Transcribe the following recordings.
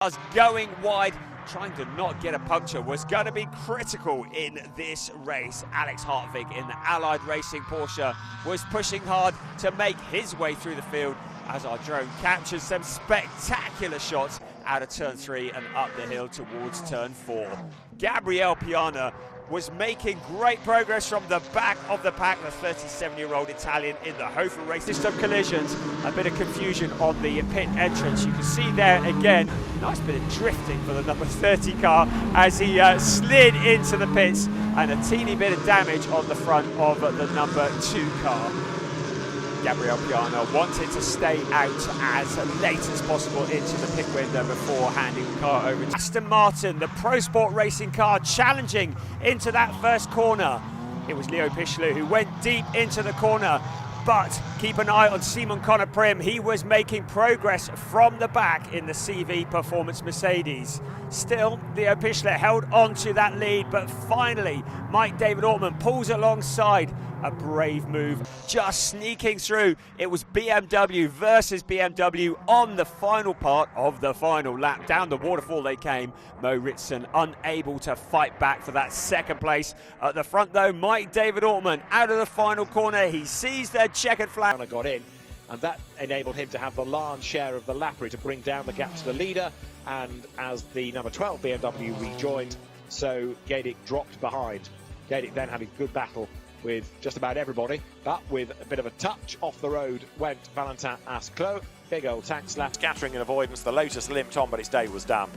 Us going wide, trying to not get a puncture, was going to be critical in this race. Alex Hartvig in the Allied Racing Porsche was pushing hard to make his way through the field as our drone captures some spectacular shots out of turn 3 and up the hill towards turn 4. Gabriele Piana was making great progress from the back of the pack, the 37-year-old Italian in the Hofer race. List of collisions, a bit of confusion on the pit entrance. You can see there again, nice bit of drifting for the number 30 car as he slid into the pits, and a teeny bit of damage on the front of the number 2 car. Gabriele Piana wanted to stay out as late as possible into the pit window before handing the car over to Aston Martin, the Pro Sport racing car, challenging into that first corner. It was Leo Pichler who went deep into the corner, but keep an eye on Simon Conner-Prim. He was making progress from the back in the CV Performance Mercedes. Still, Leo Pichler held on to that lead, but finally Mike David Ortmann pulls alongside. A brave move, just sneaking through. It was BMW versus BMW on the final part of the final lap. Down the waterfall they came. Mo Ritson unable to fight back for that second place. At the front though, Mike David Ortmann out of the final corner. He sees their checkered flag. Got in, and that enabled him to have the large share of the lappery to bring down the gap to the leader. And as the number 12 BMW rejoined, so Gadic dropped behind. Gadic then had a good battle with just about everybody, but with a bit of a touch off the road went Valentin Asclot. Big old tank slap. Scattering and avoidance, the Lotus limped on, but its day was done.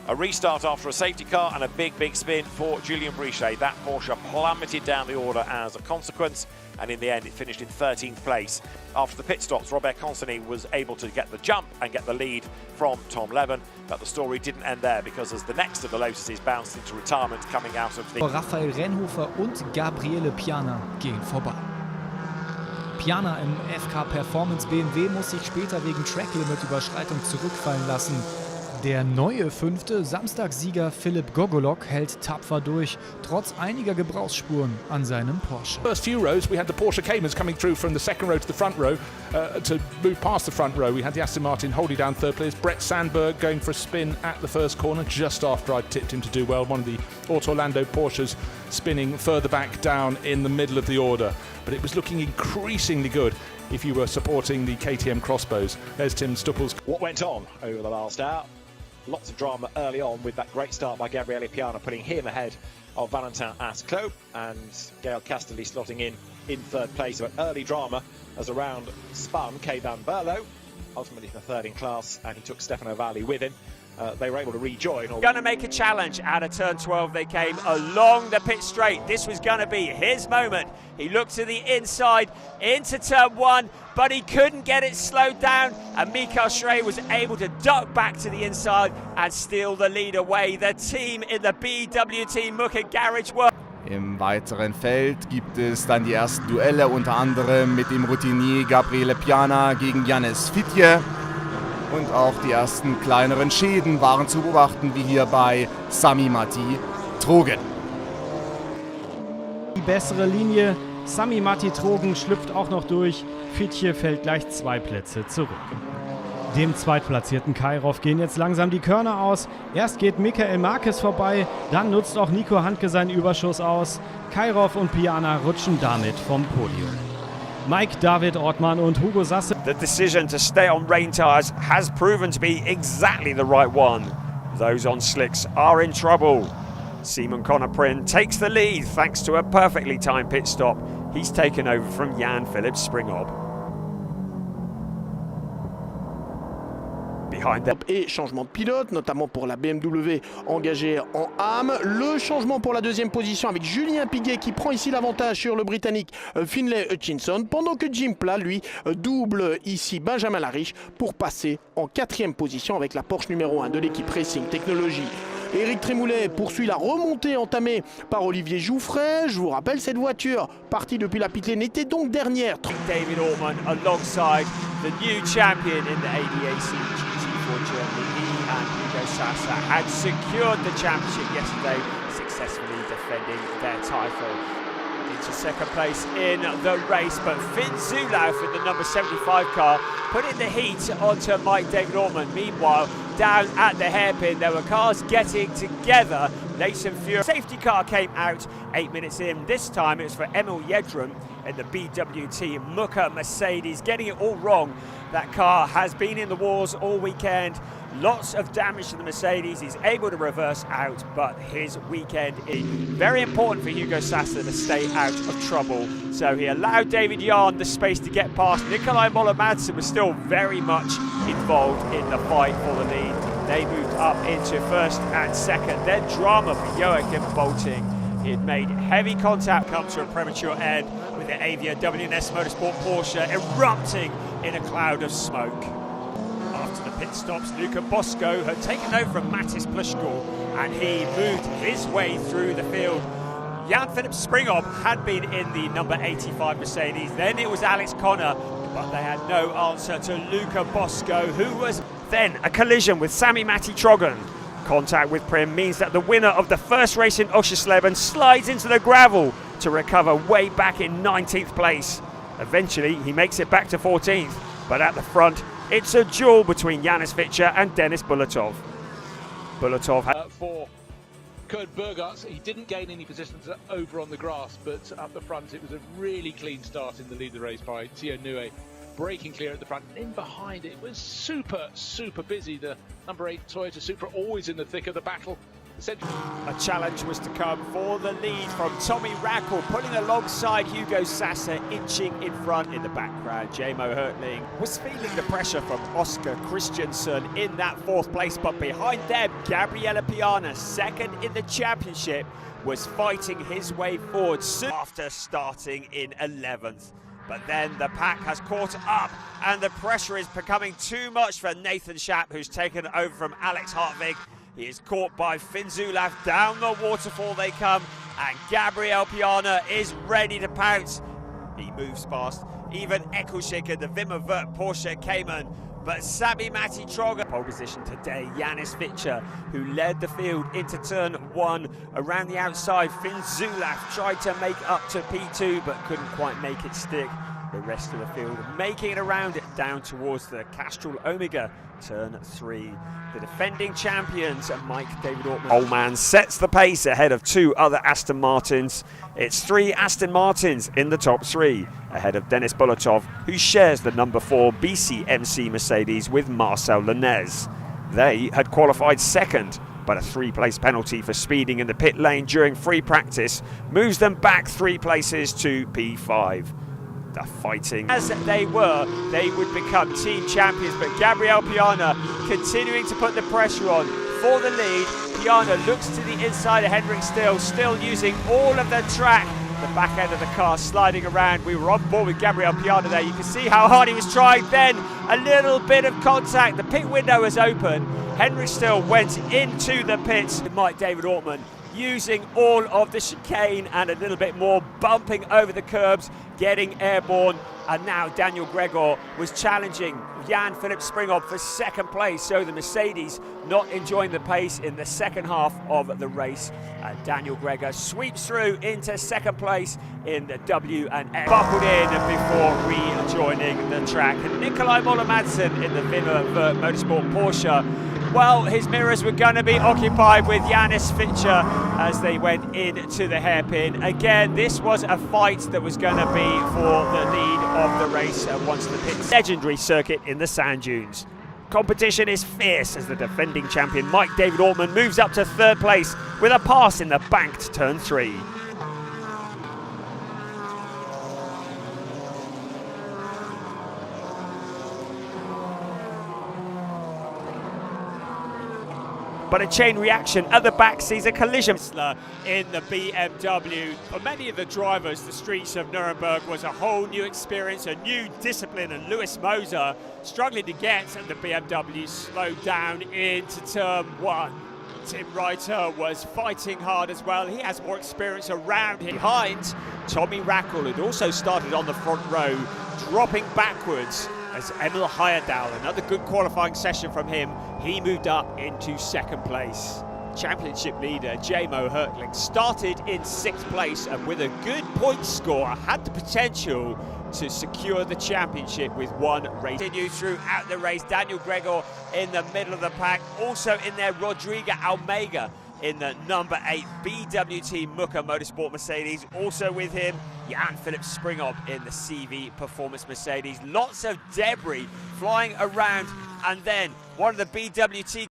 A restart after a safety car and a big spin for Julien Brichet. That Porsche plummeted down the order as a consequence, and in the end it finished in 13th place. After the pit stops, Robert Consonny was able to get the jump and get the lead from Tom Levin, but the story didn't end there, because as the next of the Lotuses bounced into retirement coming out of the... Raphael Rennhofer und Gabriele Piana gehen vorbei. Piana im FK Performance BMW muss sich später wegen Track-Limit-Überschreitung zurückfallen lassen. Der neue 5. Samstagssieger Philipp Gogolok hält tapfer durch, trotz einiger Gebrauchsspuren an seinem Porsche. First few rows, we had the Porsche Caymans coming through from the second row to the front row to move past the front row. We had the Aston Martin holding down third place. Brett Sandberg going for a spin at the first corner just after I tipped him to do well. One of the Auto Orlando Porsches spinning further back down in the middle of the order. But it was looking increasingly good if you were supporting the KTM Crossbows. There's Tim Stuppel's. What went on over the last hour? Lots of drama early on with that great start by Gabriele Piana, putting him ahead of Valentin Asclot, and Gael Castelli slotting in third place. But early drama as the round spun. Kay Van Berlo, ultimately the third in class, and he took Stefano Valli with him. They were able to rejoin. Going to make a challenge out of turn 12. They came along the pit straight. This was going to be his moment. He looked to the inside into turn 1, but he couldn't get it slowed down, and Mikael Schrey was able to duck back to the inside and steal the lead away. The team in the BWT Mucke Garage were... Im weiteren Feld gibt es dann die ersten Duelle, unter anderem mit dem Routinier Gabriele Piana gegen Janez Fitje. Und auch die ersten kleineren Schäden waren zu beobachten, wie hier bei Sami-Matti Trogen. Die bessere Linie, Sami-Matti Trogen schlüpft auch noch durch, Fitje fällt gleich 2 Plätze zurück. Dem zweitplatzierten Kairov gehen jetzt langsam die Körner aus. Erst geht Michael Marquez vorbei, dann nutzt auch Nico Handke seinen Überschuss aus. Kairov und Piana rutschen damit vom Podium. Mike David Ortmann und Hugo Sasse. The decision to stay on rain tyres has proven to be exactly the right one. Those on slicks are in trouble. Simon Conner-Prim takes the lead thanks to a perfectly timed pit stop. He's taken over from Jan-Philipp Springhob. Et changement de pilote, notamment pour la BMW engagée en AM. Le changement pour la deuxième position avec Julien Piguet qui prend ici l'avantage sur le Britannique Finlay Hutchinson, pendant que Jim Pla, lui, double ici Benjamin Lariche pour passer en 4e position avec la Porsche numéro 1 de l'équipe Racing Technology. Éric Trémoulet poursuit la remontée entamée par Olivier Jouffret. Je vous rappelle, cette voiture, partie depuis la pit lane, était donc dernière. David Ortmann alongside the new champion in the ADAC GT4 Germany. He and Hugo Sassa had secured the championship yesterday, successfully defending their title. Into second place in the race, but Finn Zulauf in the number 75 car put in the heat onto Mike David Ortmann. Meanwhile, down at the hairpin. There were cars getting together. Nathan Fury. Safety car came out 8 minutes in. This time it was for Emil Yedrum in the BWT Mucker Mercedes, getting it all wrong. That car has been in the wars all weekend. Lots of damage to the Mercedes. He's able to reverse out, but his weekend is very important for Hugo Sasser to stay out of trouble. So he allowed David Yarn the space to get past. Nikolai Moller-Madsen was still very much involved in the fight for the lead. They moved up into first and second. Then drama for Joachim Bolting. He had made heavy contact, come to a premature end with the Avia WNS Motorsport Porsche erupting in a cloud of smoke. After the pit stops, Luca Bosco had taken over from Mattis Plushko, and he moved his way through the field. Jan-Philipp Springhoff had been in the number 85 Mercedes. Then it was Alex Connor, but they had no answer to Luca Bosco, who was then a collision with Sami Matti Trogan. Contact with Prim means that the winner of the first race in Oschersleben slides into the gravel to recover way back in 19th place. Eventually, he makes it back to 14th, but at the front, it's a duel between Janis Fitcher and Denis Bulatov. Bulatov had for Kurt Burgarts, he didn't gain any positions over on the grass, but up the front, it was a really clean start in the lead of the race by Thio Nue. Breaking clear at the front. In behind it was super busy. The number 8 Toyota Supra always in the thick of the battle. A challenge was to come for the lead from Tommy Rackle, pulling alongside Hugo Sasser, inching in front in the background. Jamo Hertling was feeling the pressure from Oscar Christensen in that 4th place, but behind them, Gabriele Piana, second in the championship, was fighting his way forward soon after starting in 11th. But then the pack has caught up and the pressure is becoming too much for Nathan Schaap, who's taken over from Alex Hartvig. He is caught by Finn Zulaf. Down the waterfall they come, and Gabriel Piana is ready to pounce. He moves past even Ekushik and the Wimmer Wirth Porsche Cayman. But Sami Matti Trogan, pole position today, Janis Fitcher, who led the field into turn 1 around the outside. Finn Zulaf tried to make up to P2, but couldn't quite make it stick. The rest of the field making it around it down towards the Castrol Omega, turn 3. The defending champions, Mike David Ortman. Old man sets the pace ahead of 2 other Aston Martins. It's 3 Aston Martins in the top 3, ahead of Denis Bulatov, who shares the number 4 BCMC Mercedes with Marcel Lenez. They had qualified second, but a 3-place penalty for speeding in the pit lane during free practice moves them back 3 places to P5. The fighting as they were, they would become team champions, but Gabriel Piana continuing to put the pressure on for the lead. Piana looks to the inside of Henrik still using all of the track. The back end of the car sliding around. We were on board with Gabriel Piana there. You can see how hard he was trying. Then a little bit of contact. The pit window was open. Henrik Still went into the pits. Mike David Ortman using all of the chicane and a little bit more, bumping over the curbs, getting airborne. And now Daniel Gregor was challenging Jan-Philipp Springhoff for 2nd place. So the Mercedes not enjoying the pace in the second half of the race. And Daniel Gregor sweeps through into 2nd place in the W&S. Buckled in before rejoining the track. And Nikolai Moller-Madsen in the Wimmer Wirth Motorsport Porsche. Well, his mirrors were going to be occupied with Janis Fitcher as they went into the hairpin. Again, this was a fight that was going to be for the lead of the race once the pit. Legendary circuit in the sand dunes. Competition is fierce as the defending champion Mike David Ortman moves up to 3rd place with a pass in the banked turn 3. But a chain reaction at the back sees a collision in the BMW. For many of the drivers, the streets of Nuremberg was a whole new experience, a new discipline, and Lewis Moser struggling to get the BMW slowed down into turn 1. Tim Reiter was fighting hard as well. He has more experience around him. Behind, Tommy Rackle had also started on the front row, dropping backwards as Emil Heyerdahl, another good qualifying session from him, he moved up into 2nd place. Championship leader J-Mo Herkling started in 6th place and with a good point score had the potential to secure the championship with one race. Continue throughout the race. Daniel Gregor in the middle of the pack. Also in there, Rodrigo Almeida in the number 8 BWT Muka Motorsport Mercedes. Also with him, Jan-Philipp Springhoff in the CV Performance Mercedes. Lots of debris flying around, and then one of the BWT